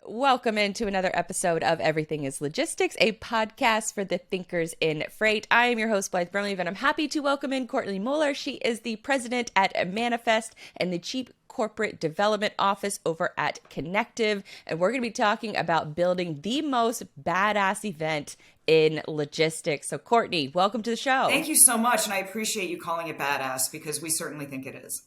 Welcome into another episode of Everything is Logistics, a podcast for the thinkers in freight. I am your host, Blythe Brumleve, and I'm happy to welcome in Courtney Muller. She is the president at Manifest and the chief corporate development office over at Connective. And we're going to be talking about building the most badass event in logistics. So Courtney, welcome to the show. Thank you so much. And I appreciate you calling it badass because we certainly think it is.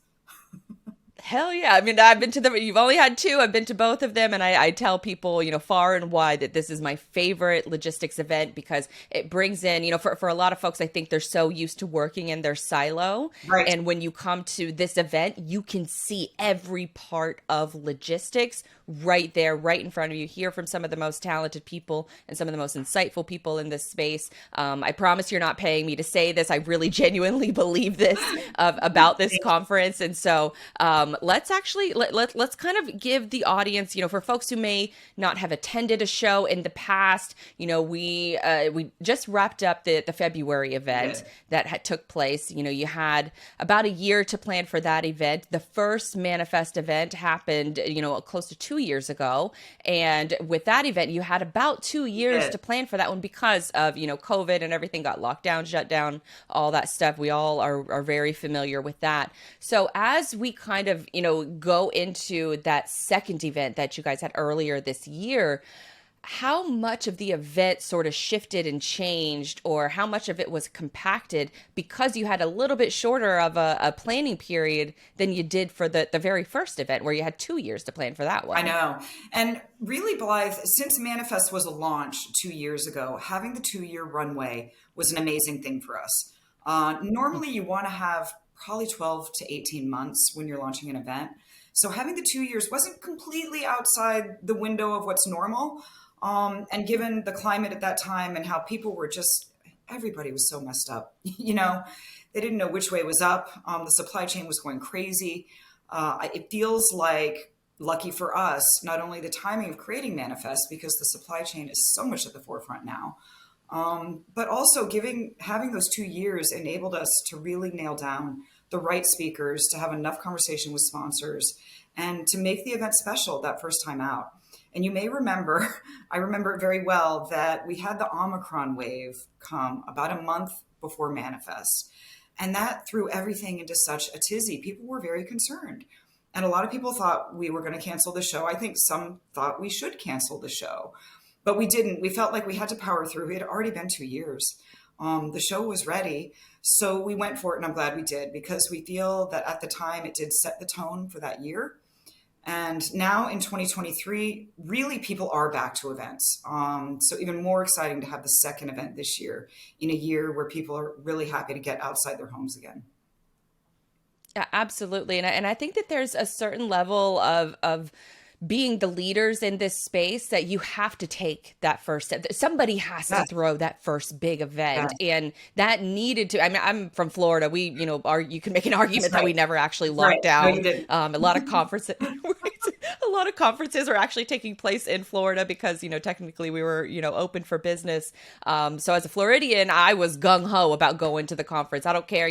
Hell yeah. I mean, I've been to you've only had two. I've been to both of them. And I tell people, far and wide that this is my favorite logistics event because it brings in, for a lot of folks, I think they're so used to working in their silo. Right. And when you come to this event, you can see every part of logistics right there, right in front of you, hear from some of the most talented people and some of the most insightful people in this space. I promise you're not paying me to say this. I really genuinely believe this about this conference. And so let's kind of give the audience, for folks who may not have attended a show in the past, we just wrapped up the February event that took place. You had about a year to plan for that event. The first Manifest event happened, close to 2 years ago. And with that event, you had about 2 years to plan for that one because of, COVID and everything got locked down, shut down, all that stuff. We all are very familiar with that. So as we kind of, go into that second event that you guys had earlier this year, how much of the event sort of shifted and changed, or how much of it was compacted because you had a little bit shorter of a planning period than you did for the very first event where you had 2 years to plan for that one? I know. And really, Blythe, since Manifest was a launch 2 years ago, having the 2-year runway was an amazing thing for us. Normally, you want to have probably 12 to 18 months when you're launching an event. So having the 2 years wasn't completely outside the window of what's normal. And given the climate at that time and how people were everybody was so messed up, they didn't know which way was up. The supply chain was going crazy. It feels like, lucky for us, not only the timing of creating Manifest, because the supply chain is so much at the forefront now, but also having those 2 years enabled us to really nail down the right speakers, to have enough conversation with sponsors, and to make the event special that first time out. And you may remember, I remember it very well, that we had the Omicron wave come about a month before Manifest. And that threw everything into such a tizzy. People were very concerned. And a lot of people thought we were going to cancel the show. I think some thought we should cancel the show, but we didn't. We felt like we had to power through. It had already been 2 years. The show was ready. So we went for it, and I'm glad we did, because we feel that at the time it did set the tone for that year. And now in 2023, really people are back to events. So even more exciting to have the second event this year, in a year where people are really happy to get outside their homes again. Yeah, absolutely. And I think that there's a certain level of being the leaders in this space that you have to take that first step. Somebody has to throw that first big event. And that needed to, I mean, I'm from Florida. We, you can make an argument that we never actually locked down. A lot of conferences. A lot of conferences are actually taking place in Florida because, technically we were, open for business. So as a Floridian, I was gung-ho about going to the conference. I don't care,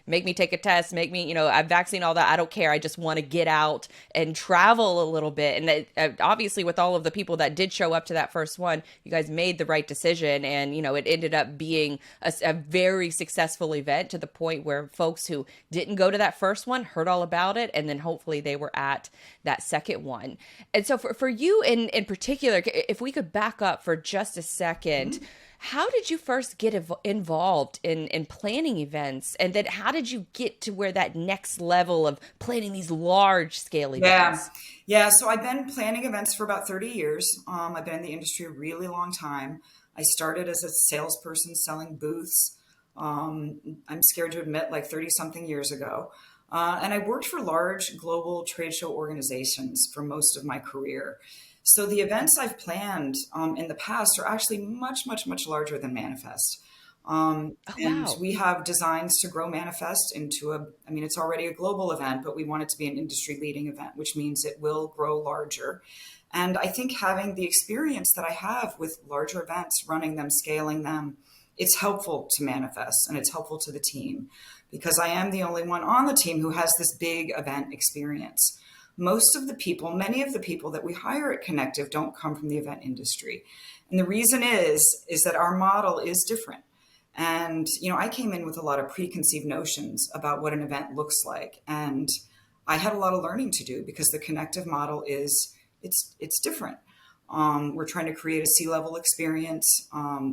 make me take a test, make me, I've vaccinated, all that. I don't care. I just want to get out and travel a little bit. And obviously with all of the people that did show up to that first one, you guys made the right decision. And, it ended up being a very successful event to the point where folks who didn't go to that first one heard all about it. And then hopefully they were at that second one. And so for you in particular, if we could back up for just a second, how did you first get involved in planning events? And then how did you get to where that next level of planning these large scale events? Yeah. So I've been planning events for about 30 years. I've been in the industry a really long time. I started as a salesperson selling booths. I'm scared to admit, like 30 something years ago. And I worked for large global trade show organizations for most of my career. So the events I've planned in the past are actually much, much, much larger than Manifest. And we have designs to grow Manifest into it's already a global event, but we want it to be an industry leading event, which means it will grow larger. And I think having the experience that I have with larger events, running them, scaling them, it's helpful to Manifest and it's helpful to the team because I am the only one on the team who has this big event experience. many of the people that we hire at Connective don't come from the event industry. And the reason is that our model is different. And, I came in with a lot of preconceived notions about what an event looks like. And I had a lot of learning to do because the Connective model it's different. We're trying to create a C-level experience.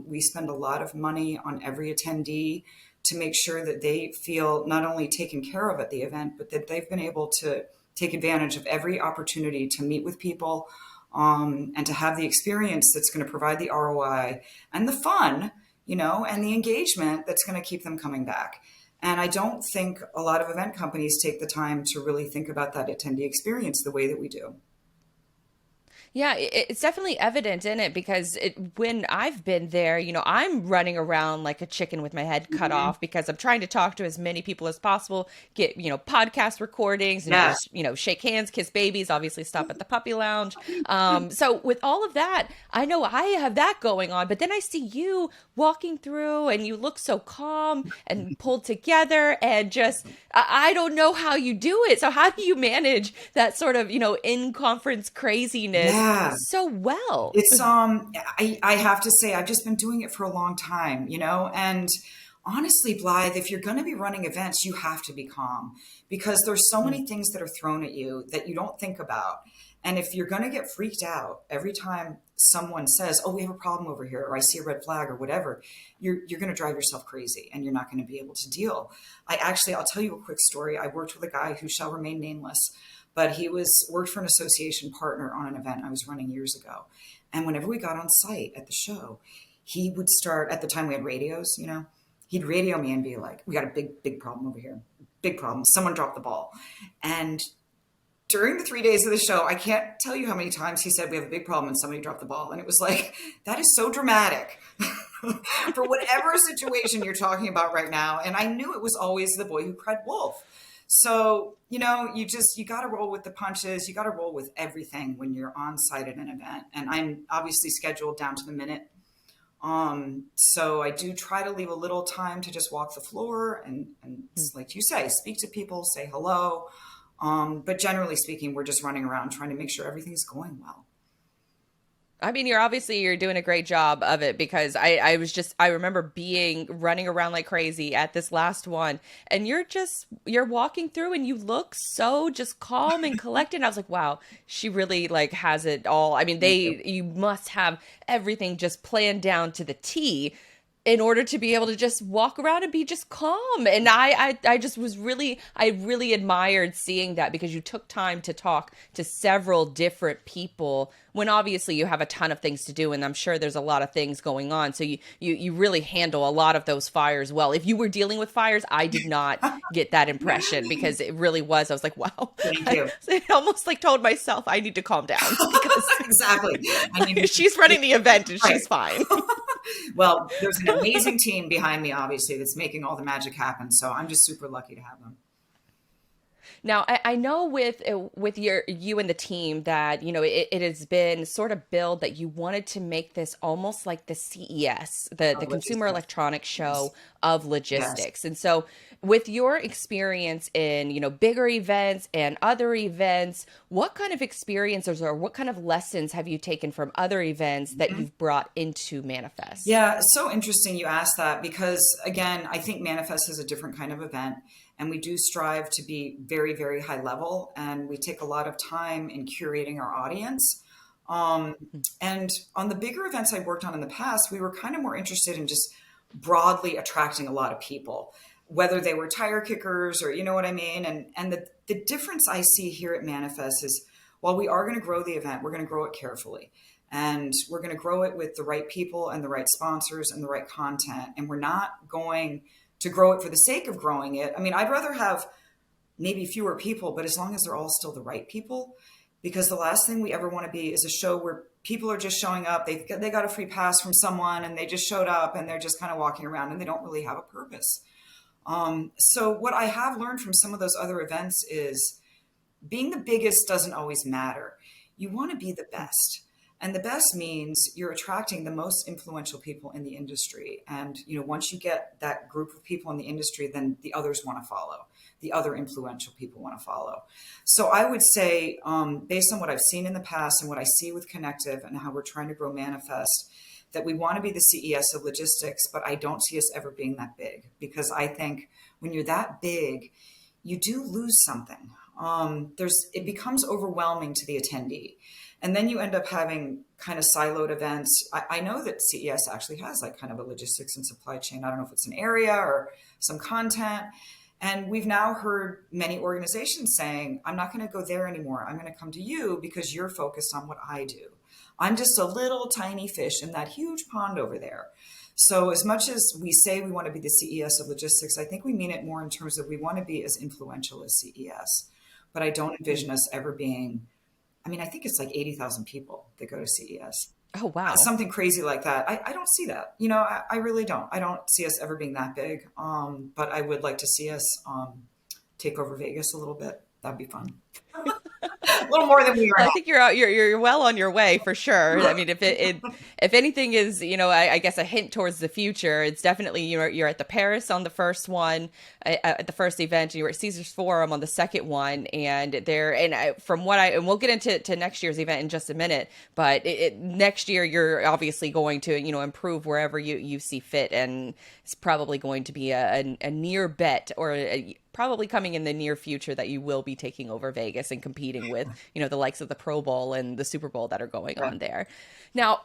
We spend a lot of money on every attendee to make sure that they feel not only taken care of at the event, but that they've been able to take advantage of every opportunity to meet with people, and to have the experience that's going to provide the ROI and the fun, and the engagement that's going to keep them coming back. And I don't think a lot of event companies take the time to really think about that attendee experience the way that we do. Yeah, it's definitely evident in it because when I've been there, I'm running around like a chicken with my head cut Mhm. off because I'm trying to talk to as many people as possible, get, podcast recordings and Yeah. just, shake hands, kiss babies, obviously stop at the puppy lounge. So with all of that, I know I have that going on, but then I see you walking through and you look so calm and pulled together and just, I don't know how you do it. So how do you manage that sort of, in conference craziness Yeah. so well? It's I have to say I've just been doing it for a long time, and honestly, Blythe, if you're going to be running events, you have to be calm because there's so many things that are thrown at you that you don't think about. And if you're going to get freaked out every time someone says, "Oh, we have a problem over here," or "I see a red flag," or whatever, you're going to drive yourself crazy and you're not going to be able to deal. I'll tell you a quick story. I worked with a guy who shall remain nameless, but he worked for an association partner on an event I was running years ago. And whenever we got on site at the show, he would start, at the time we had radios, he'd radio me and be like, "We got a big problem over here. Big problem. Someone dropped the ball." And during the 3 days of the show, I can't tell you how many times he said, "We have a big problem," and somebody dropped the ball. And it was like, that is so dramatic for whatever situation you're talking about right now. And I knew it was always the boy who cried wolf. So, you got to roll with the punches. You got to roll with everything when you're on site at an event. And I'm obviously scheduled down to the minute. So I do try to leave a little time to just walk the floor and like you say, speak to people, say hello. But generally speaking, we're just running around trying to make sure everything's going well. I mean, you're doing a great job of it because I remember running around like crazy at this last one and you're walking through and you look so just calm and collected. And I was like, wow, she really like has it all. I mean, Thank you. you must have everything just planned down to the T in order to be able to just walk around and be just calm. And I just I really admired seeing that because you took time to talk to several different people when obviously you have a ton of things to do. And I'm sure there's a lot of things going on. So you really handle a lot of those fires well. If you were dealing with fires, I did not get that impression because it really was. I was like, wow, Thank you. I almost like told myself I need to calm down because Exactly. I mean, she's running the event and right. she's fine. Well, there's an amazing team behind me, obviously, that's making all the magic happen. So I'm just super lucky to have them. Now, I know with you and the team that, it has been sort of billed that you wanted to make this almost like the CES, the Consumer Logistics. Electronics Yes. Show of Yes. logistics. And so with your experience in, bigger events and other events, what kind of experiences or what kind of lessons have you taken from other events that you've brought into Manifest? Yeah, so interesting you asked that because, again, I think Manifest is a different kind of event. And we do strive to be very, very high level. And we take a lot of time in curating our audience. Um, and on the bigger events I worked on in the past, we were kind of more interested in just broadly attracting a lot of people, whether they were tire kickers or you know what I mean. And the difference I see here at Manifest is while we are going to grow the event, we're going to grow it carefully. And we're going to grow it with the right people and the right sponsors and the right content. And we're not going to grow it for the sake of growing it. I mean, I'd rather have maybe fewer people, but as long as they're all still the right people, because the last thing we ever want to be is a show where people are just showing up. They got a free pass from someone and they just showed up and they're just kind of walking around and they don't really have a purpose. So what I have learned from some of those other events is being the biggest doesn't always matter. You want to be the best. And the best means you're attracting the most influential people in the industry. And, once you get that group of people in the industry, then the others want to follow. the other influential people want to follow. So I would say, based on what I've seen in the past and what I see with Connective and how we're trying to grow Manifest, that we want to be the CES of logistics, but I don't see us ever being that big, because I think when you're that big, you do lose something. It becomes overwhelming to the attendee. And then you end up having kind of siloed events. I know that CES actually has like kind of a logistics and supply chain. I don't know if it's an area or some content. And we've now heard many organizations saying, I'm not going to go there anymore. I'm going to come to you because you're focused on what I do. I'm just a little tiny fish in that huge pond over there. So as much as we say we want to be the CES of logistics, I think we mean it more in terms of we want to be as influential as CES. But I don't envision us ever being, I mean, I think it's like 80,000 people that go to CES. Oh, wow. Something crazy like that. I don't see that. I really don't. I don't see us ever being that big. But I would like to see us take over Vegas a little bit. That'd be fun. A little more than we are I now. think you're well on your way for sure. I mean, if anything is, I guess a hint towards the future, it's definitely you're at the Paris on the first one, at the first event, and you were at Caesar's Forum on the second one, and we'll get into next year's event in just a minute, but next year you're obviously going to improve wherever you see fit, and it's probably going to be a near bet, or probably coming in the near future, that you will be taking over Vegas and competing with, the likes of the Pro Bowl and the Super Bowl that are going on there. Now,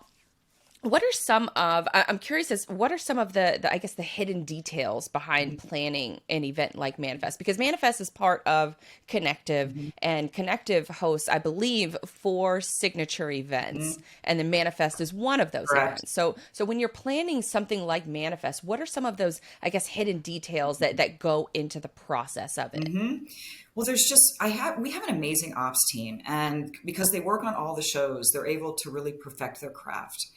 I'm curious what are some of the I guess the hidden details behind planning an event like Manifest? Because Manifest is part of Connective, and Connective hosts, I believe, 4 signature events, and then Manifest is one of those events. So when you're planning something like Manifest, what are some of those, I guess, hidden details that go into the process of it? Well, we have an amazing ops team, and because they work on all the shows, they're able to really perfect their craft.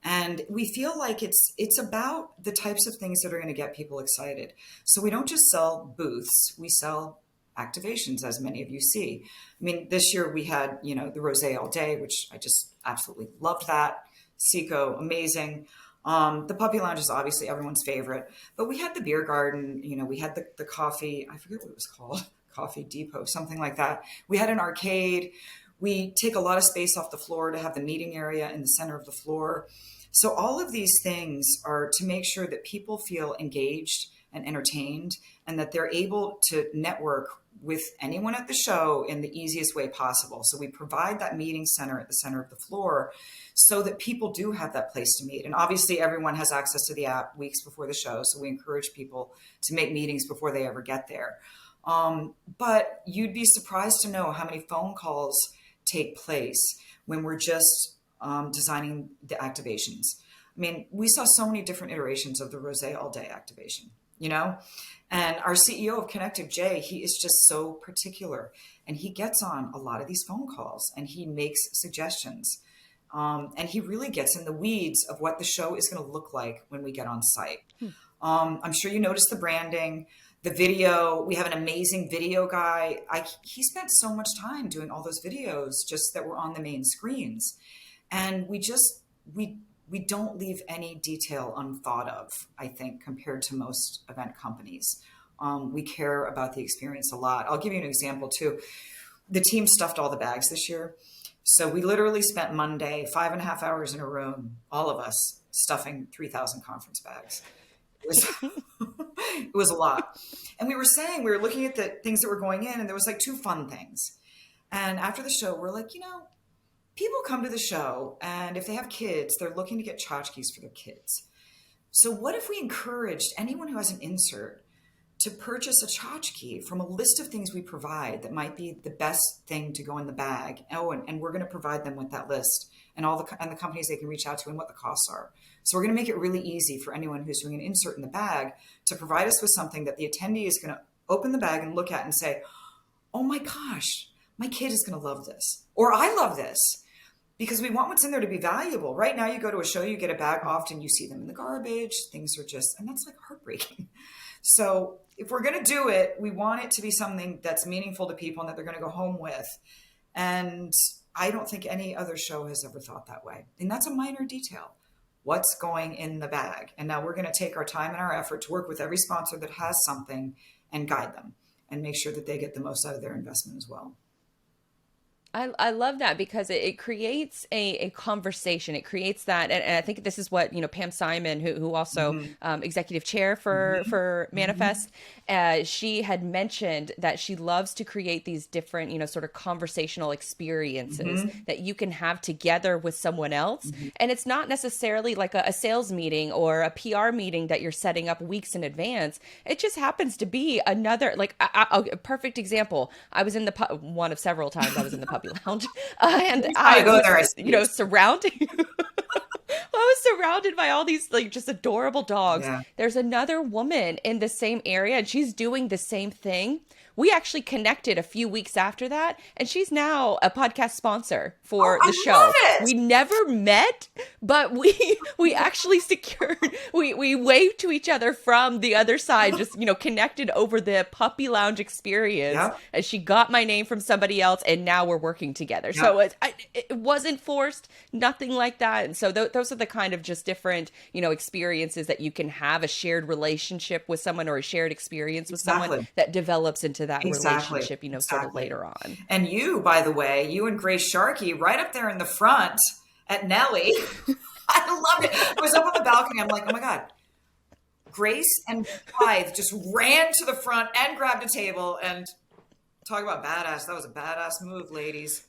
And we feel like it's about the types of things that are going to get people excited. So we don't just sell booths, we sell activations, as many of you see. I mean, this year we had, the Rosé All Day, which I just absolutely loved that. Seco, amazing. The Puppy Lounge is obviously everyone's favorite, but we had the beer garden, we had the coffee, I forget what it was called, Coffee Depot, something like that. We had an arcade. We take a lot of space off the floor to have the meeting area in the center of the floor. So all of these things are to make sure that people feel engaged and entertained, and that they're able to network with anyone at the show in the easiest way possible. So we provide that meeting center at the center of the floor so that people do have that place to meet. And obviously everyone has access to the app weeks before the show. So we encourage people to make meetings before they ever get there. But you'd be surprised to know how many phone calls take place when we're just designing the activations. I mean, we saw so many different iterations of the Rosé All Day activation, and our CEO of Connective, Jay, he is just so particular, and he gets on a lot of these phone calls and he makes suggestions. And he really gets in the weeds of what the show is going to look like when we get on site. I'm sure you noticed the branding, the video. We have an amazing video guy. He spent so much time doing all those videos just that were on the main screens. And we don't leave any detail unthought of, I think, compared to most event companies. We care about the experience a lot. I'll give you an example too. The team stuffed all the bags this year. So we literally spent Monday 5.5 hours in a room, all of us, stuffing 3,000 conference bags. It was a lot. And we were looking at the things that were going in, and there was like 2 fun things. And after the show, we're like, people come to the show, and if they have kids, they're looking to get tchotchkes for their kids. So what if we encouraged anyone who has an insert to purchase a tchotchke from a list of things we provide that might be the best thing to go in the bag? Oh, and we're going to provide them with that list and the companies they can reach out to and what the costs are. So we're going to make it really easy for anyone who's doing an insert in the bag to provide us with something that the attendee is going to open the bag and look at and say, oh my gosh, my kid is going to love this. Or I love this. Because we want what's in there to be valuable. Right now, you go to a show, you get a bag, often you see them in the garbage. Things are and that's like heartbreaking. So if we're going to do it, we want it to be something that's meaningful to people and that they're going to go home with. And I don't think any other show has ever thought that way. And that's a minor detail. What's going in the bag? And now we're going to take our time and our effort to work with every sponsor that has something and guide them. and make sure that they get the most out of their investment as well. I love that because it creates a conversation. It creates that, and I think this is what Pam Simon, who also executive chair for Mm-hmm. Manifest, she had mentioned that she loves to create these different sort of conversational experiences Mm-hmm. that you can have together with someone else, Mm-hmm. and it's not necessarily like a sales meeting or a PR meeting that you're setting up weeks in advance. It just happens to be another like a perfect example. I was in the one of several times I was in the puppy lounge, and Every time I I go there, I was, see you. surrounding. I was surrounded by all these like just adorable dogs. Yeah. There's another woman in the same area, and she's doing the same thing. We actually connected a few weeks after that, and she's now a podcast sponsor Oh, for I the love show. it. We never met, but we actually secured we waved to each other from the other side, just connected over the puppy lounge experience, Yep. and she got my name from somebody else, and now we're working together. So Yep. it wasn't forced, nothing like that. And so those are the kind of just different experiences that you can have, a shared relationship with someone or a shared experience with someone Exactly. that develops into that Exactly. relationship, sort of Exactly. later on. And you, by the way, you and Grace Sharkey right up there in the front at Nelly. I loved it. I was up on the balcony. I'm like, oh my God. Grace and Blythe just ran to the front and grabbed a table and talk about badass. That was a badass move, ladies.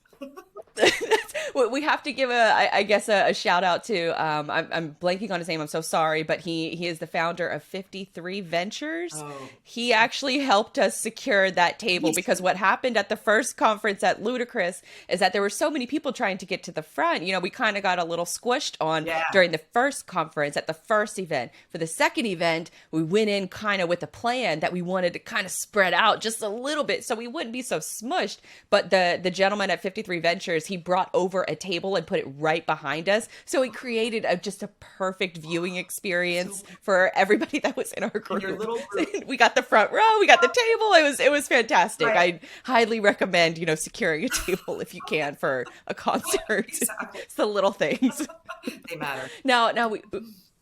We have to give I guess a shout out to I'm blanking on his name. I'm so sorry, but he is the founder of 53 Ventures. Oh, He actually helped us secure that table he's, because what happened at the first conference at Ludacris is that there were so many people trying to get to the front. We kind of got a little squished on yeah, during the first conference at the first event. For the second event, we went in kind of with a plan that we wanted to kind of spread out just a little bit so we wouldn't be so smushed. But the gentleman at 53 Ventures, he brought over a table and put it right behind us. So it created just a perfect viewing experience for everybody that was in our in your group. little group. We got the front row, we got the table. It was fantastic. Right. I highly recommend, securing a table if you can for a concert. Exactly. It's the little things. They matter. Now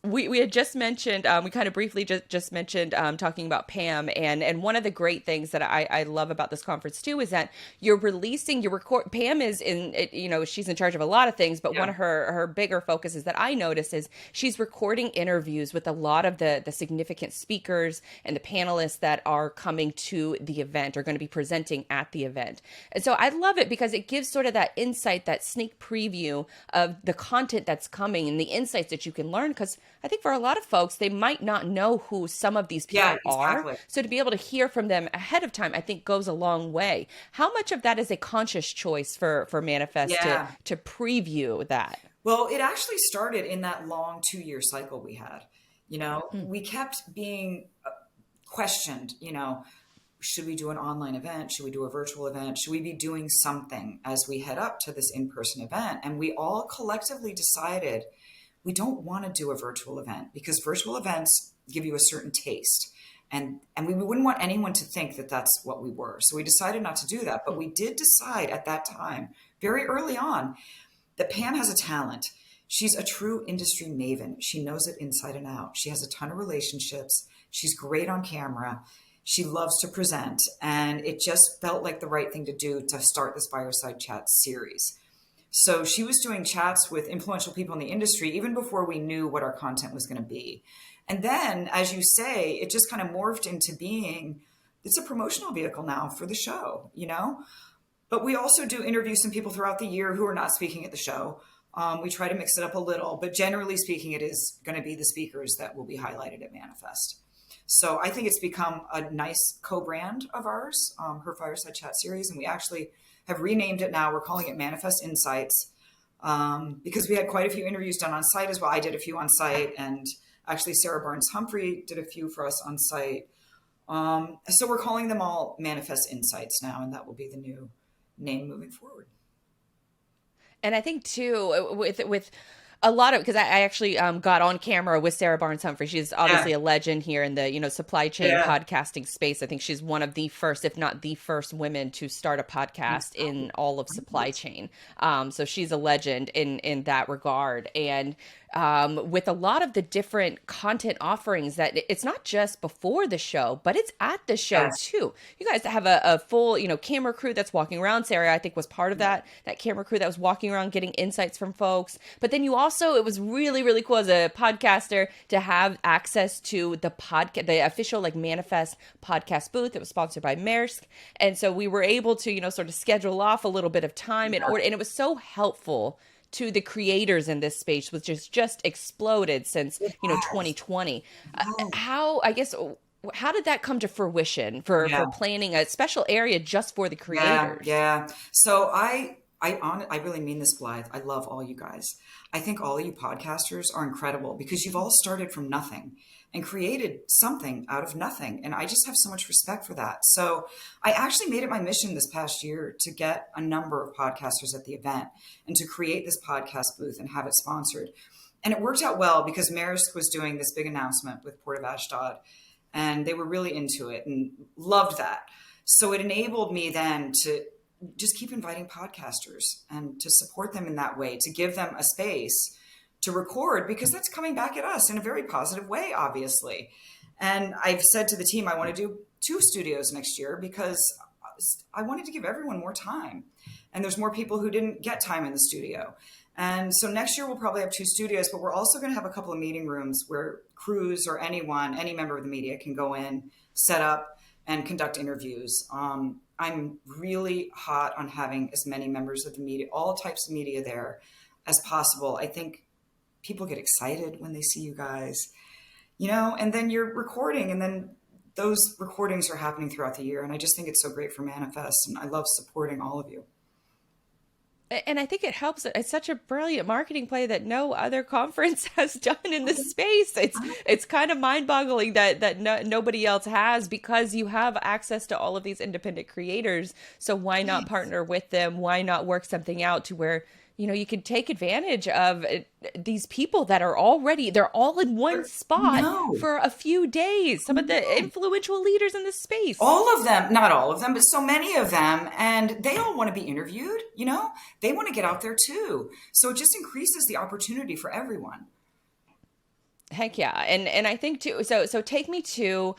we had just mentioned we kind of briefly just mentioned talking about Pam, and one of the great things that I love about this conference too is that you're releasing your record. Pam is she's in charge of a lot of things, but one Yeah. of her bigger focuses that I notice is she's recording interviews with a lot of the significant speakers and the panelists that are coming to the event, are going to be presenting at the event. And so I love it because it gives sort of that insight, that sneak preview of the content that's coming and the insights that you can learn, because I think for a lot of folks, they might not know who some of these Yeah, people are. exactly. So to be able to hear from them ahead of time, I think goes a long way. How much of that is a conscious choice for Manifest Yeah. to preview that? Well, it actually started in that long 2-year cycle we had. We kept being questioned, should we do an online event? Should we do a virtual event? Should we be doing something as we head up to this in-person event? And we all collectively decided we don't want to do a virtual event because virtual events give you a certain taste. And we wouldn't want anyone to think that that's what we were. So we decided not to do that. But we did decide at that time, very early on, that Pam has a talent. She's a true industry maven. She knows it inside and out. She has a ton of relationships. She's great on camera. She loves to present. And it just felt like the right thing to do to start this Fireside Chat series. So she was doing chats with influential people in the industry even before we knew what our content was going to be. And then, as you say, it just kind of morphed into being, it's a promotional vehicle now for the show. But we also do interview some people throughout the year who are not speaking at the show. We try to mix it up a little, but generally speaking, it is going to be the speakers that will be highlighted at Manifest. So I think it's become a nice co-brand of ours, her Fireside Chat series. And we actually have renamed it now. We're calling it Manifest Insights because we had quite a few interviews done on site as well. I did a few on site, and actually Sarah Barnes Humphrey did a few for us on site. So we're calling them all Manifest Insights now, and that will be the new name moving forward. And I think too with A lot of, because I actually got on camera with Sarah Barnes Humphrey. She's Yeah, obviously a legend here in the supply chain yeah. podcasting space. I think she's one of the first, if not the first, women to start a podcast in all of supply chain. So she's a legend in that regard. And with a lot of the different content offerings, that it's not just before the show, but it's at the show Yes. too. You guys have a full camera crew that's walking around. Sarah, I think, was part of that camera crew that was walking around getting insights from folks. But then you also, it was really really cool as a podcaster to have access to the official like Manifest podcast booth. It was sponsored by Maersk, and so we were able to sort of schedule off a little bit of time in order, and it was so helpful to the creators in this space, which has just exploded since Yes. 2020. Yes. How did that come to fruition for Yeah. planning a special area just for the Yeah, creators? yeah. So I really mean this, Blythe. I love all you guys. I think all of you podcasters are incredible because you've all started from nothing and created something out of nothing. And I just have so much respect for that. So I actually made it my mission this past year to get a number of podcasters at the event and to create this podcast booth and have it sponsored. And it worked out well because Maersk was doing this big announcement with Port of Ashdod, and they were really into it and loved that. So it enabled me then to just keep inviting podcasters and to support them in that way, to give them a space to record, because that's coming back at us in a very positive way, obviously. And I've said to the team, I want to do 2 studios next year because I wanted to give everyone more time. And there's more people who didn't get time in the studio. And so next year we'll probably have 2 studios, but we're also going to have a couple of meeting rooms where crews or anyone, any member of the media can go in, set up, and conduct interviews. I'm really hot on having as many members of the media, all types of media there as possible. I think people get excited when they see you guys, and then you're recording, and then those recordings are happening throughout the year. And I just think it's so great for Manifest, and I love supporting all of you. And I think it helps. It's such a brilliant marketing play that no other conference has done in this space. It's kind of mind-boggling that nobody else has, because you have access to all of these independent creators. So why not partner with them? Why not work something out to where you can take advantage of these people that are already, they're all in one spot No, for a few days. Some of the no. influential leaders in this space. All of them, not all of them, but so many of them, and they all want to be interviewed, they want to get out there too. So it just increases the opportunity for everyone. Heck yeah. And I think too, so take me to,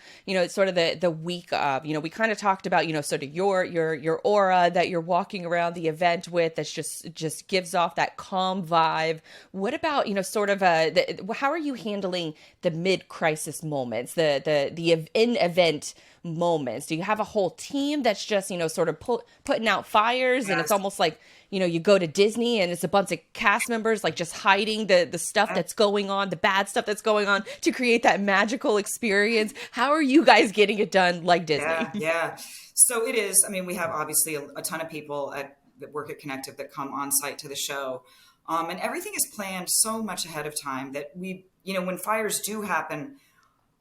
sort of the week of, we kind of talked about, sort of your aura that you're walking around the event with, that's just gives off that calm vibe. What about, sort of how are you handling the mid-crisis moments, the in-event moments? Do you have a whole team that's just, sort of putting out fires, and it's Yes, almost like, you go to Disney and it's a bunch of cast members like just hiding the stuff that's going on, the bad stuff that's going on, to create that magical experience? How are you guys getting it done like Disney? yeah, yeah. So it is. I mean, we have obviously a ton of people that work at Connective that come on site to the show. And everything is planned so much ahead of time that when fires do happen,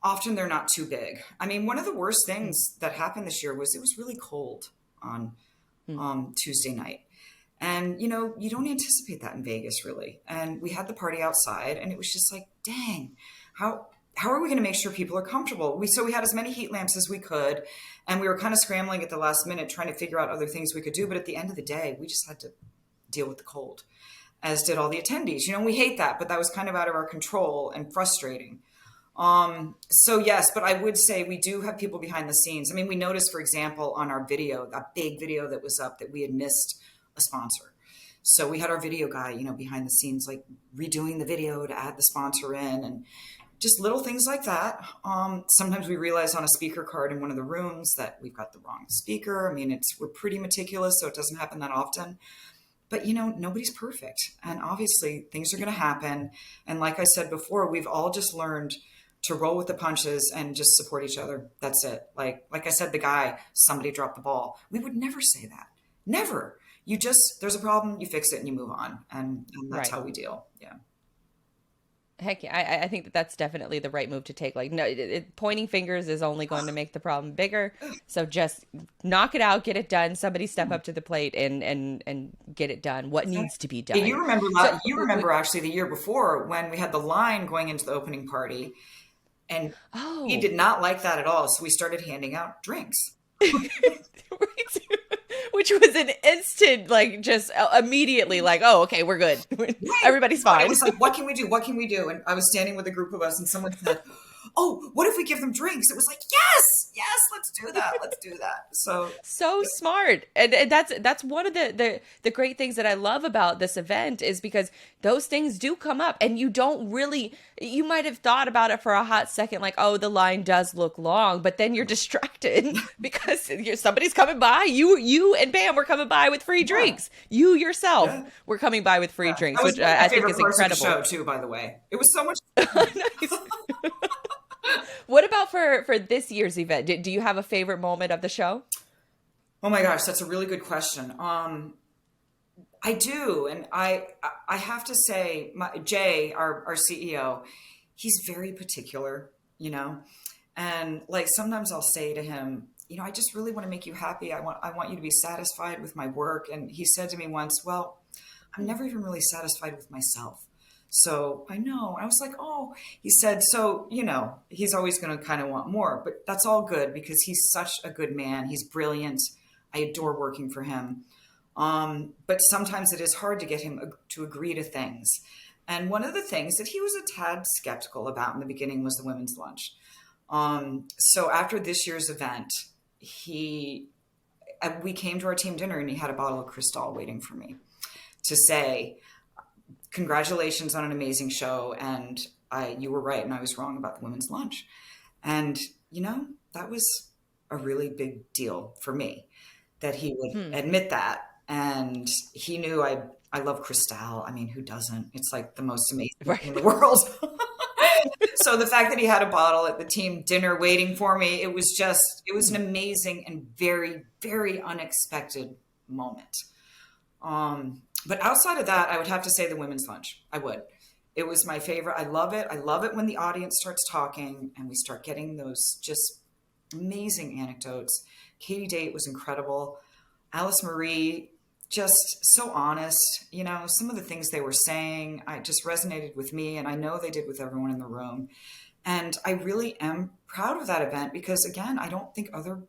often they're not too big. I mean, one of the worst things that happened this year was it was really cold on Tuesday night. And you don't anticipate that in Vegas really. And we had the party outside, and it was just like, dang, how are we going to make sure people are comfortable? We had as many heat lamps as we could, and we were kind of scrambling at the last minute trying to figure out other things we could do. But at the end of the day, we just had to deal with the cold, as did all the attendees. We hate that, but that was kind of out of our control and frustrating. So yes, but I would say we do have people behind the scenes. I mean, we noticed, for example, on our video, that big video that was up, that we had missed a sponsor. So we had our video guy, behind the scenes, like redoing the video to add the sponsor in, and just little things like that. Sometimes we realize on a speaker card in one of the rooms that we've got the wrong speaker. I mean, we're pretty meticulous, so it doesn't happen that often. But nobody's perfect, and obviously things are going to happen. And like I said before, we've all just learned to roll with the punches and just support each other. That's it. Like I said, the guy, somebody dropped the ball. We would never say that. Never. There's a problem, you fix it, and you move on. And that's Right. how we deal. Yeah. Heck yeah, I think that that's definitely the right move to take. Like, no, pointing fingers is only going to make the problem bigger. So just knock it out, get it done. Somebody step up to the plate and get it done. What needs to be Yeah, done. So, you remember actually the year before when we had the line going into the opening party, and he oh, did not like that at all. So we started handing out drinks. right. Which was an instant, like, just immediately, like, oh, okay, we're good. Right. Everybody's But it fine. was like, what can we do? What can we do? And I was standing with a group of us, and someone said, "Oh, what if we give them drinks?" It was like, yes, yes, let's do that. Let's do that. So, So smart. And that's one of the great things that I love about this event is because those things do come up and you don't really, you might have thought about it for a hot second, like, oh, the line does look long, but then you're distracted because somebody's coming by. You and Bam were coming by with free yeah, drinks. You yourself yeah. were coming by with free drinks, That was which one of my I think favorite is parts of the incredible. show, too, by the way. It was so much. Nice. What about for this year's event? Do you have a favorite moment of the show? Oh my gosh, that's a really good question. I do, and I have to say, Jay, our CEO, he's very particular, you know, and like sometimes I'll say to him, you know, I just really want to make you happy. I want you to be satisfied with my work. And he said to me once, well, I'm never even really satisfied with myself. So I know. I was like, oh, he said, so, you know, he's always going to kind of want more, but that's all good because he's such a good man. He's brilliant. I adore working for him. But sometimes it is hard to get him to agree to things. And one of the things that he was a tad skeptical about in the beginning was the women's lunch. So after this year's event, we came to our team dinner and he had a bottle of Cristal waiting for me to say, congratulations on an amazing show. And you were right. And I was wrong about the women's lunch. And, you know, that was a really big deal for me that he would Hmm. admit that. And he knew I love Cristal. I mean, who doesn't? It's like the most amazing thing in the Right. world. So the fact that he had a bottle at the team dinner waiting for me, it was an amazing and very, very unexpected moment. But outside of that, I would have to say the women's lunch. I would. It was my favorite. I love it. I love it when the audience starts talking and we start getting those just amazing anecdotes. Katie Date was incredible. Alice Marie, just so honest. You know, some of the things they were saying, I just resonated with me, and I know they did with everyone in the room. And I really am proud of that event because, again, I don't think other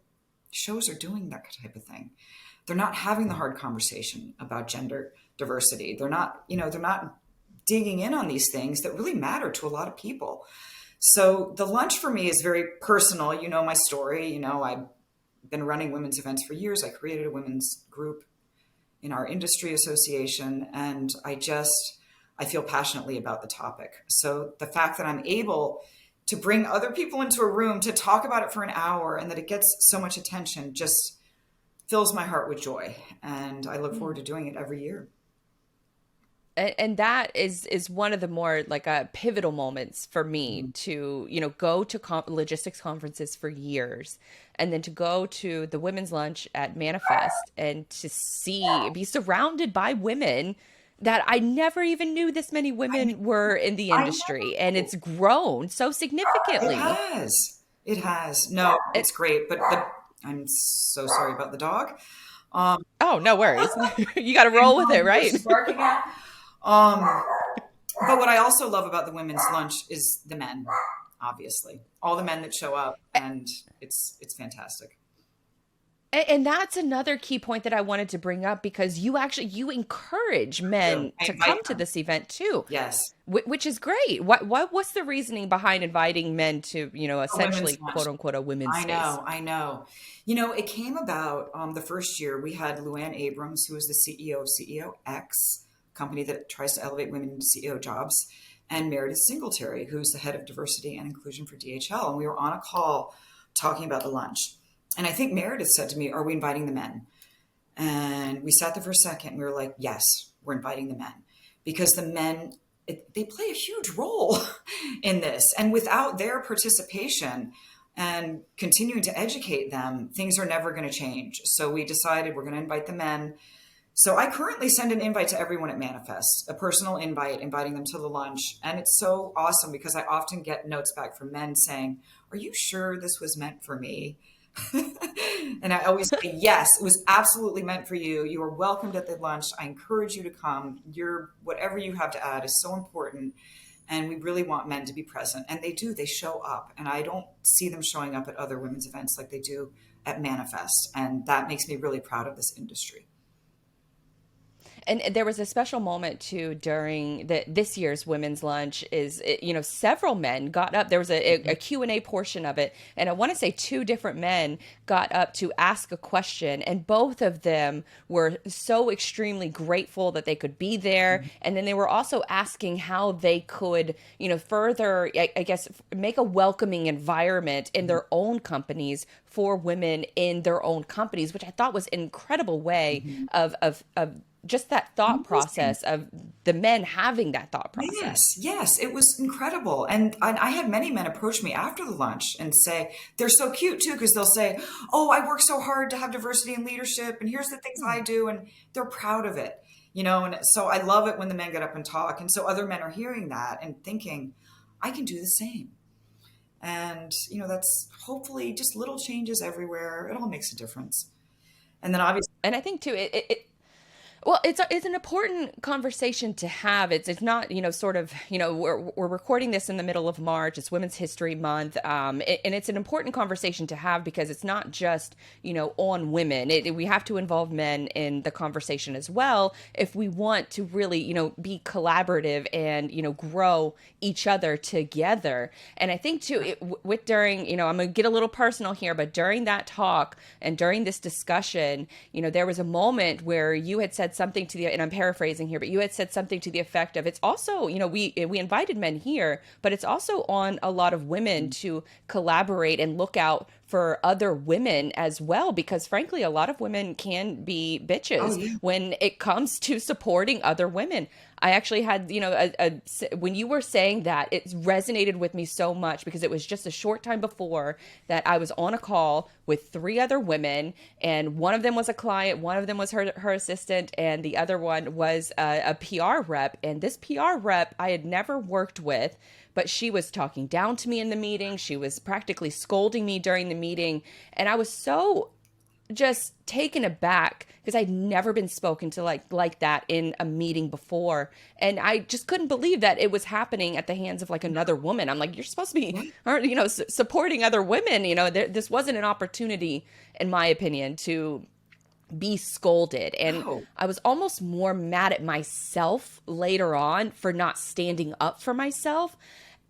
shows are doing that type of thing. They're not having the hard conversation about gender diversity. They're not, you know, they're not digging in on these things that really matter to a lot of people. So the lunch for me is very personal. You know my story. You know, I've been running women's events for years. I created a women's group in our industry association, and I feel passionately about the topic. So the fact that I'm able to bring other people into a room to talk about it for an hour and that it gets so much attention just fills my heart with joy. And I look forward to doing it every year. And that is one of the more like pivotal moments for me to go to logistics conferences for years and then to go to the women's lunch at Manifest and to be surrounded by women that I never even knew this many women were in the I industry, and know. it's grown so It significantly. has. It has. No, it's great. But I'm so sorry about the dog. Um, Oh, no worries. You got to roll with it, where's right? she barking at? Um, but what I also love about the women's lunch is the men, obviously. All the men that show up, and it's fantastic. And that's another key point that I wanted to bring up because you encourage So men I to invite come to them. this event too, Yes. which is great. What's the reasoning behind inviting men to, A women's essentially lunch. quote unquote a women's I space? know, I know. You know, it came about the first year we had Luann Abrams, who was the CEO of CEO X, company that tries to elevate women into CEO jobs, and Meredith Singletary, who's the head of diversity and inclusion for DHL. And we were on a call talking about the lunch. And I think Meredith said to me, are we inviting the men? And we sat there for a second and we were like, yes, we're inviting the men because the men, they play a huge role in this. And without their participation and continuing to educate them, things are never going to change. So we decided we're going to invite the men. So I currently send an invite to everyone at Manifest, a personal invite, inviting them to the lunch. And it's so awesome because I often get notes back from men saying, "Are you sure this was meant for me?" And I always say, yes, it was absolutely meant for you. You are welcomed at the lunch. I encourage you to come. Whatever you have to add is so important. And we really want men to be present. And they do, they show up. And I don't see them showing up at other women's events like they do at Manifest. And that makes me really proud of this industry. And there was a special moment too during this year's women's lunch several men got up. There was a Q&A portion of it. And I want to say two different men got up to ask a question. And both of them were so extremely grateful that they could be there. And then they were also asking how they could, further, I guess, make a welcoming environment in their own companies for women in their own companies, which I thought was an incredible way of just that thought process of the men having that thought process. Yes, it was incredible. And I had many men approach me after the lunch and say, they're so cute too, because they'll say, "Oh, I work so hard to have diversity in leadership, and here's the things I do," and they're proud of it, and so I love it when the men get up and talk. And so other men are hearing that and thinking, I can do the same. And, that's hopefully just little changes everywhere. It all makes a difference. And then obviously, And I think too, well, it's an important conversation to have. It's not, we're recording this in the middle of March. It's Women's History Month. And it's an important conversation to have because it's not just, on women. We have to involve men in the conversation as well if we want to really, be collaborative and, grow each other together. And I think too, during, I'm going to get a little personal here, but during that talk and during this discussion, there was a moment where you had said something and I'm paraphrasing here, but you had said something to the effect of, it's also, we invited men here, but it's also on a lot of women to collaborate and look out for other women as well, because frankly, a lot of women can be bitches when it comes to supporting other women. I actually had, when you were saying that, it resonated with me so much because it was just a short time before that I was on a call with three other women, and one of them was a client, one of them was her assistant, and the other one was a PR rep. And this PR rep I had never worked with, but she was talking down to me in the meeting. She was practically scolding me during the meeting. And I was so just taken aback because I'd never been spoken to like that in a meeting before. And I just couldn't believe that it was happening at the hands of another woman. I'm like, you're supposed to be, supporting other women. This wasn't an opportunity, in my opinion, to be scolded. And I was almost more mad at myself later on for not standing up for myself.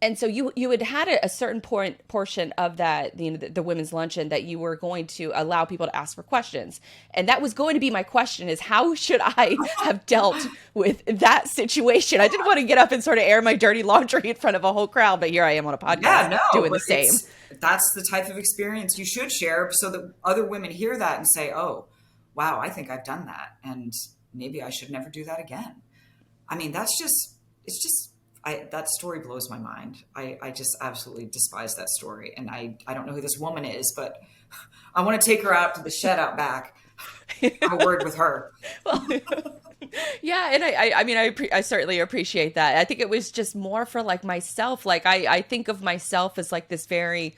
And so you had a certain portion of that, the women's luncheon, that you were going to allow people to ask for questions. And that was going to be my question, is how should I have dealt with that situation? I didn't want to get up and sort of air my dirty laundry in front of a whole crowd, but here I am on a podcast doing the same. That's the type of experience you should share so that other women hear that and say, "Oh, wow, I think I've done that, and maybe I should never do that again." I mean, that story blows my mind. I just absolutely despise that story. And I don't know who this woman is, but I want to take her out to the shed out back, have a word with her. Well, yeah. And I certainly appreciate that. I think it was just more for myself. I think of myself as this very,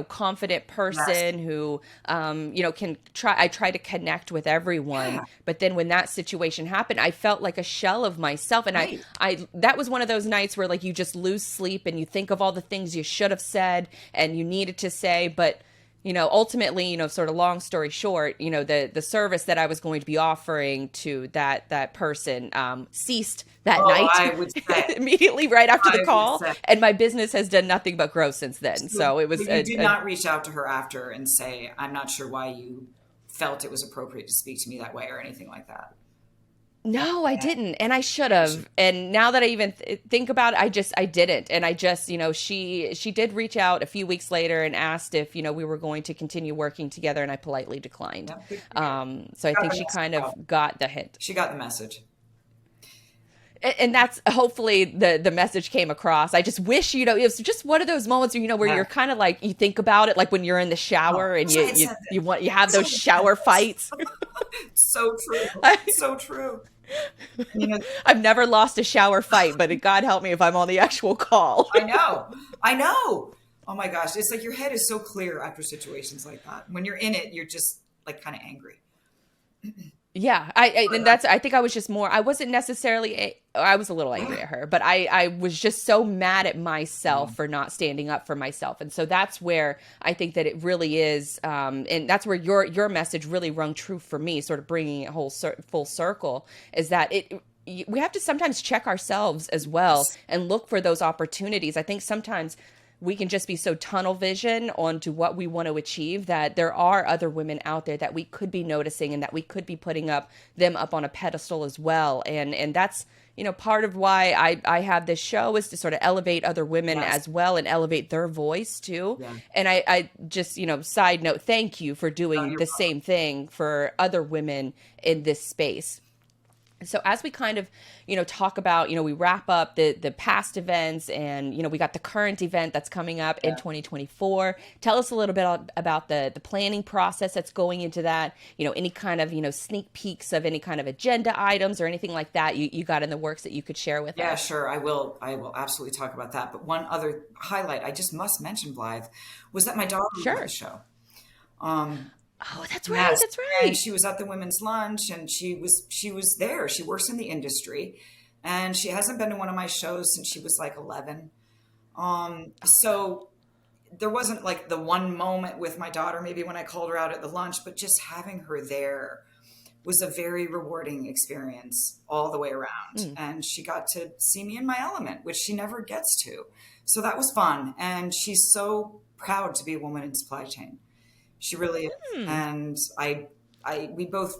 confident person who, I try to connect with everyone. Yeah. But then when that situation happened, I felt like a shell of myself. And I that was one of those nights where you just lose sleep and you think of all the things you should have said and you needed to say, but ultimately, sort of long story short, the service that I was going to be offering to that person ceased that night. I would say. Immediately right after the call. And my business has done nothing but grow since then. So it was. You did not reach out to her after and say, "I'm not sure why you felt it was appropriate to speak to me that way," or anything like that. No, I didn't. And I should have. And now that I even think about it, I didn't. And I just, she did reach out a few weeks later and asked if, we were going to continue working together, and I politely declined. So I think she kind of got the hint. She got the message. And that's hopefully the message came across. I just wish, it was just one of those moments where you're kind of you think about it, when you're in the shower and you have those shower fights. So true. I, So true. You know, I've never lost a shower fight, but God help me if I'm on the actual call. I know. I know. Oh my gosh. It's like your head is so clear after situations like that. When you're in it, you're just like kind of angry. Yeah, and that's I think I was just more I wasn't necessarily I was a little angry at her, but I was just so mad at Yeah. myself for not standing up for myself. And so that's where I think that it really is and that's where your message really rung true for me, sort of bringing it full circle, is that we have to sometimes check ourselves as well Yes. and look for those opportunities. I think sometimes we can just be so tunnel vision onto what we want to achieve that there are other women out there that we could be noticing and that we could be putting them up on a pedestal as well. And that's, part of why I have this show, is to sort of elevate other women Yes. as well and elevate their voice too. Yeah. And I just, side note, thank you for No, doing you're the welcome. same thing for other women in this space. So as we kind of, talk about, we wrap up the past events, and, we got the current event that's coming up in Yeah. 2024. Tell us a little bit about the planning process that's going into that, any kind of, sneak peeks of any kind of agenda items or anything like that you got in the works that you could share with Yeah, us. sure. I will absolutely talk about that. But one other highlight I just must mention, Blythe, was that my daughter was at the Sure. show. Um, Oh, that's right. yes, That's and right. she was at the women's lunch, and she was there. She works in the industry, and she hasn't been to one of my shows since she was like 11. So there wasn't like the one moment with my daughter, maybe when I called her out at the lunch, but just having her there was a very rewarding experience all the way around. Mm. And she got to see me in my element, which she never gets to. So that was fun. And she's so proud to be a woman in supply chain. She really is. Hmm. And we both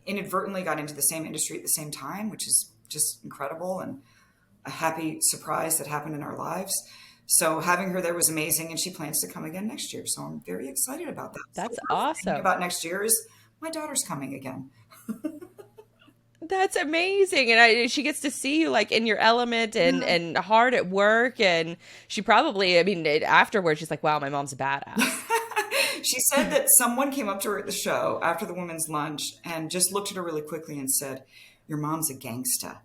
inadvertently got into the same industry at the same time, which is just incredible and a happy surprise that happened in our lives. So having her there was amazing, and she plans to come again next year. So I'm very excited about that. So That's the first thing awesome. about next year is my daughter's coming again. That's amazing. And she gets to see you like in your element Yeah. and hard at work. And she probably, I mean, afterwards, she's like, wow, my mom's a badass. She said that someone came up to her at the show after the women's lunch and just looked at her really quickly and said, "Your mom's a gangsta,"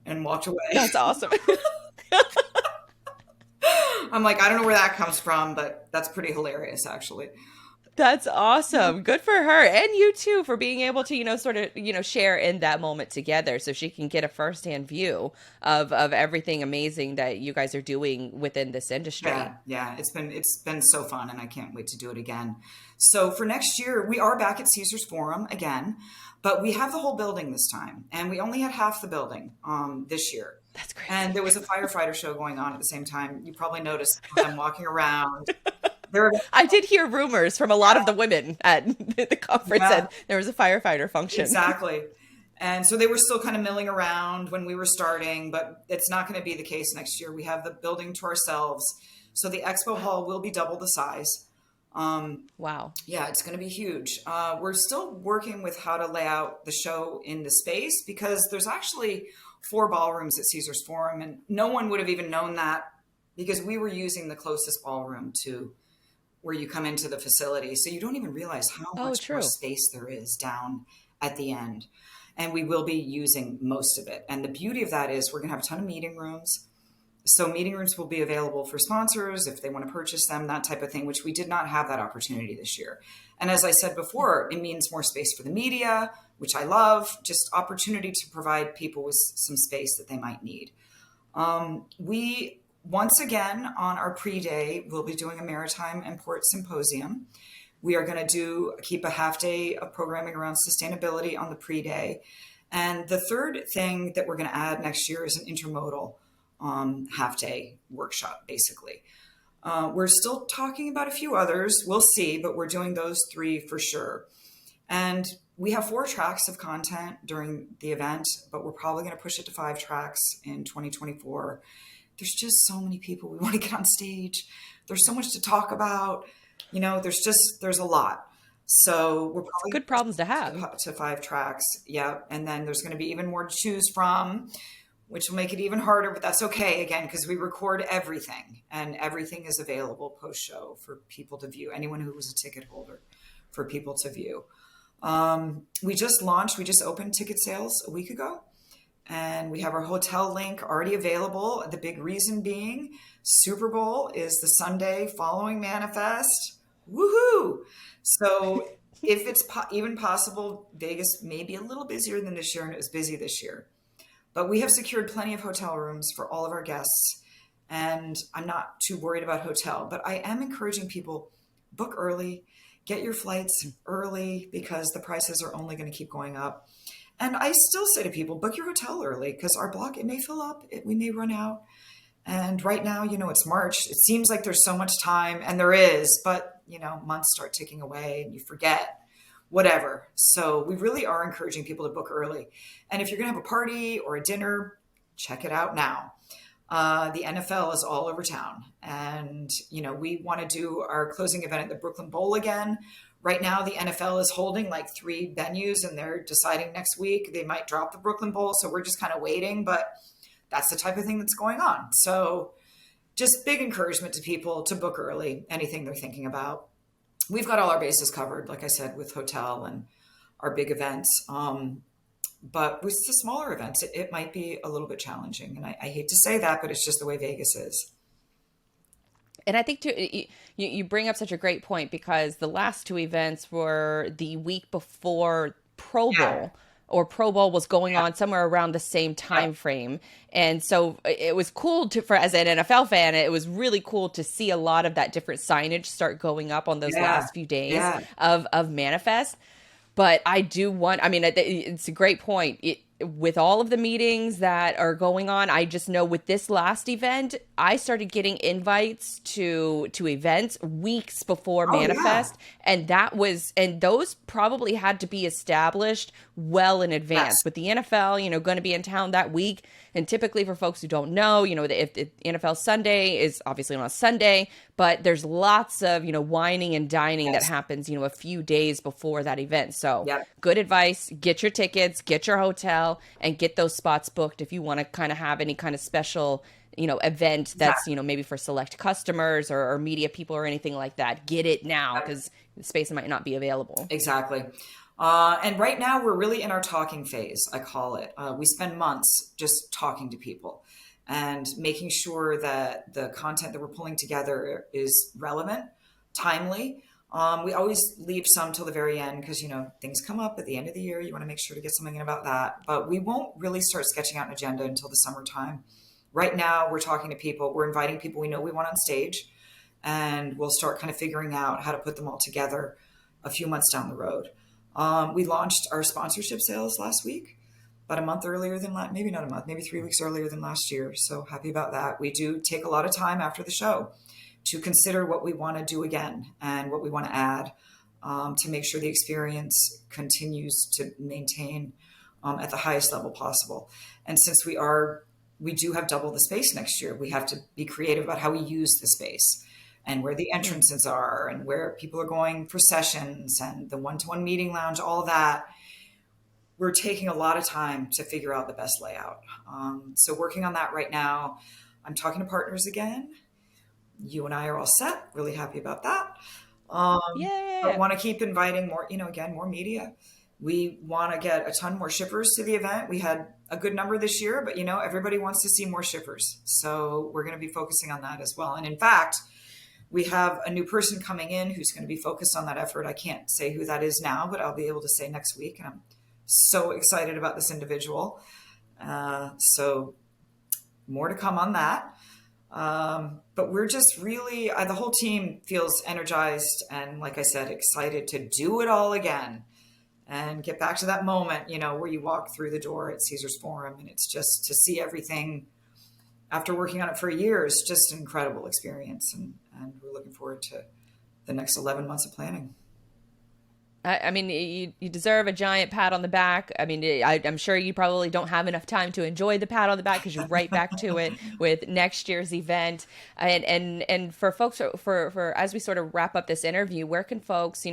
and walked away. That's awesome. I'm like, I don't know where that comes from, but that's pretty hilarious, actually. That's awesome. Good for her. And you too, for being able to, sort of, share in that moment together so she can get a firsthand view of everything amazing that you guys are doing within this industry. Yeah, yeah, it's been so fun, and I can't wait to do it again. So for next year, we are back at Caesar's Forum again, but we have the whole building this time, and we only had half the building this year. That's And crazy. there was a firefighter show going on at the same time. You probably noticed them walking around. There, I did hear rumors from a lot of the women at the conference yeah, that there was a firefighter function. exactly. And so they were still kind of milling around when we were starting, but it's not going to be the case next year. We have the building to ourselves. So the expo hall will be double the size. Wow. Yeah, it's going to be huge. We're still working with how to lay out the show in the space because there's actually 4 ballrooms at Caesar's Forum, and no one would have even known that because we were using the closest ballroom to where you come into the facility. So you don't even realize how Oh, much more true. space there is down at the end. And we will be using most of it. And the beauty of that is we're going to have a ton of meeting rooms. So meeting rooms will be available for sponsors if they want to purchase them, that type of thing, which we did not have that opportunity this year. And as I said before, it means more space for the media, which I love, just opportunity to provide people with some space that they might need. We once again on our pre-day, we'll be doing a maritime and port symposium. We are going to keep a half day of programming around sustainability on the pre-day. And the third thing that we're going to add next year is an intermodal half day workshop, basically. We're still talking about a few others. We'll see, but we're doing those 3 for sure. And we have 4 tracks of content during the event, but we're probably going to push it to 5 tracks in 2024. There's just so many people we want to get on stage. There's so much to talk about. There's a lot. So we're It's probably good problems to have. to 5 tracks. Yeah. And then there's going to be even more to choose from, which will make it even harder, but that's okay again, because we record everything and everything is available post show for people to view. Anyone who was a ticket holder for people to view. We just launched, we just opened ticket sales a week ago, and we have our hotel link already available. The big reason being Super Bowl is the Sunday following Manifest. Woohoo! So if it's even possible, Vegas may be a little busier than this year, and it was busy this year. But we have secured plenty of hotel rooms for all of our guests, and I'm not too worried about hotel. But I am encouraging people, book early, get your flights early because the prices are only going to keep going up. And I still say to people, book your hotel early because our block, it may fill up, we may run out. And right now, it's March. It seems like there's so much time, and there is, but months start ticking away and you forget, whatever. So we really are encouraging people to book early. And if you're going to have a party or a dinner, check it out now. The NFL is all over town, and we want to do our closing event at the Brooklyn Bowl again. Right now, the NFL is holding like 3 venues, and they're deciding next week they might drop the Brooklyn Bowl. So we're just kind of waiting, but that's the type of thing that's going on. So just big encouragement to people to book early, anything they're thinking about. We've got all our bases covered, like I said, with hotel and our big events. But with the smaller events, it might be a little bit challenging. And I hate to say that, but it's just the way Vegas is. And I think too, you bring up such a great point, because the last 2 events were the week before Pro Bowl, or Pro Bowl was going on somewhere around the same time frame. And so it was cool as an NFL fan, it was really cool to see a lot of that different signage start going up on those last few days of Manifest. But it's a great point. With all of the meetings that are going on, I just know with this last event, I started getting invites to events weeks before Manifest. And those probably had to be established well in advance. With the NFL, going to be in town that week. And typically for folks who don't know, if the NFL Sunday is obviously on a Sunday, but there's lots of, wining and dining that happens, a few days before that event. So good advice, get your tickets, get your hotel, and get those spots booked if you want to kind of have any kind of special, event that's, maybe for select customers or media people or anything like that. Get it now, because the space might not be available. Exactly. And right now we're really in our talking phase, I call it. We spend months just talking to people and making sure that the content that we're pulling together is relevant, timely. We always leave some till the very end because, things come up at the end of the year. You want to make sure to get something in about that. But we won't really start sketching out an agenda until the summertime. Right now, we're talking to people. We're inviting people we know we want on stage. And we'll start kind of figuring out how to put them all together a few months down the road. We launched our sponsorship sales last week, about a month earlier than maybe not a month, maybe 3 weeks earlier than last year. So happy about that. We do take a lot of time after the show to consider what we want to do again and what we want to add to make sure the experience continues to maintain at the highest level possible. And since we do have double the space next year, we have to be creative about how we use the space and where the entrances are and where people are going for sessions and the one-to-one meeting lounge, all that. We're taking a lot of time to figure out the best layout. So working on that right now. I'm talking to partners again. You and I are all set. Really happy about that. I want to keep inviting more, more media. We want to get a ton more shippers to the event. We had a good number this year, but everybody wants to see more shippers. So we're going to be focusing on that as well. And in fact, we have a new person coming in who's going to be focused on that effort. I can't say who that is now, but I'll be able to say next week. And I'm so excited about this individual. So more to come on that. But we're just really, the whole team feels energized and, like I said, excited to do it all again and get back to that moment, where you walk through the door at Caesars Forum and it's just to see everything after working on it for a year is just an incredible experience. And we're looking forward to the next 11 months of planning. I mean, you deserve a giant pat on the back. I mean, I'm sure you probably don't have enough time to enjoy the pat on the back because you're right back to it with next year's event. And for folks, for as we sort of wrap up this interview, where can folks,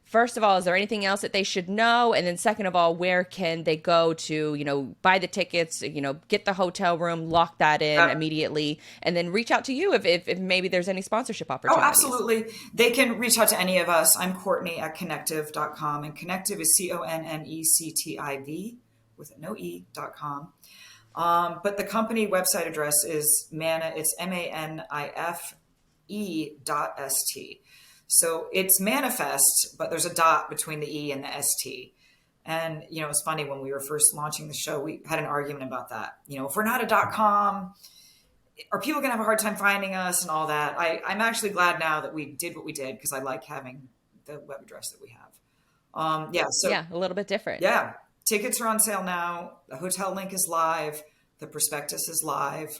first of all, is there anything else that they should know? And then second of all, where can they go to, buy the tickets, get the hotel room, lock that in immediately, and then reach out to you if maybe there's any sponsorship Oh, opportunities? absolutely. They can reach out to any of us. I'm Courtney at Connective.com, and Connective is CONNECTIV with no E.com. But the company website address is it's MANIFE.st. So it's manifest, but there's a dot between the E and the ST. And, it's funny, when we were first launching the show, we had an argument about that. If we're not a .com, are people going to have a hard time finding us and all that? I'm actually glad now that we did what we did, because I like having the web address that we have. Yeah, a little bit different. Yeah. Tickets are on sale now. The hotel link is live. The prospectus is live.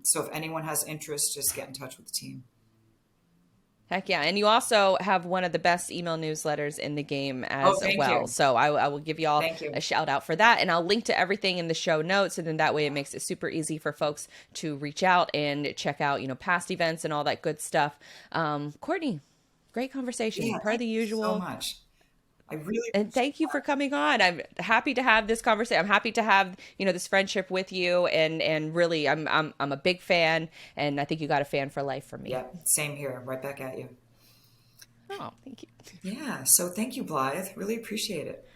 So if anyone has interest, just get in touch with the team. Heck yeah. And you also have one of the best email newsletters in the game as well. You. So I will give you all a shout out for that. And I'll link to everything in the show notes. And then that way it makes it super easy for folks to reach out and check out, past events and all that good stuff. Courtney, great conversation per the usual. So much. And thank you for coming on. I'm happy to have this conversation. I'm happy to have, this friendship with you, and really I'm a big fan, and I think you got a fan for life from me. Yeah, same here. Right back at you. Oh, thank you. Yeah. So thank you, Blythe. Really appreciate it.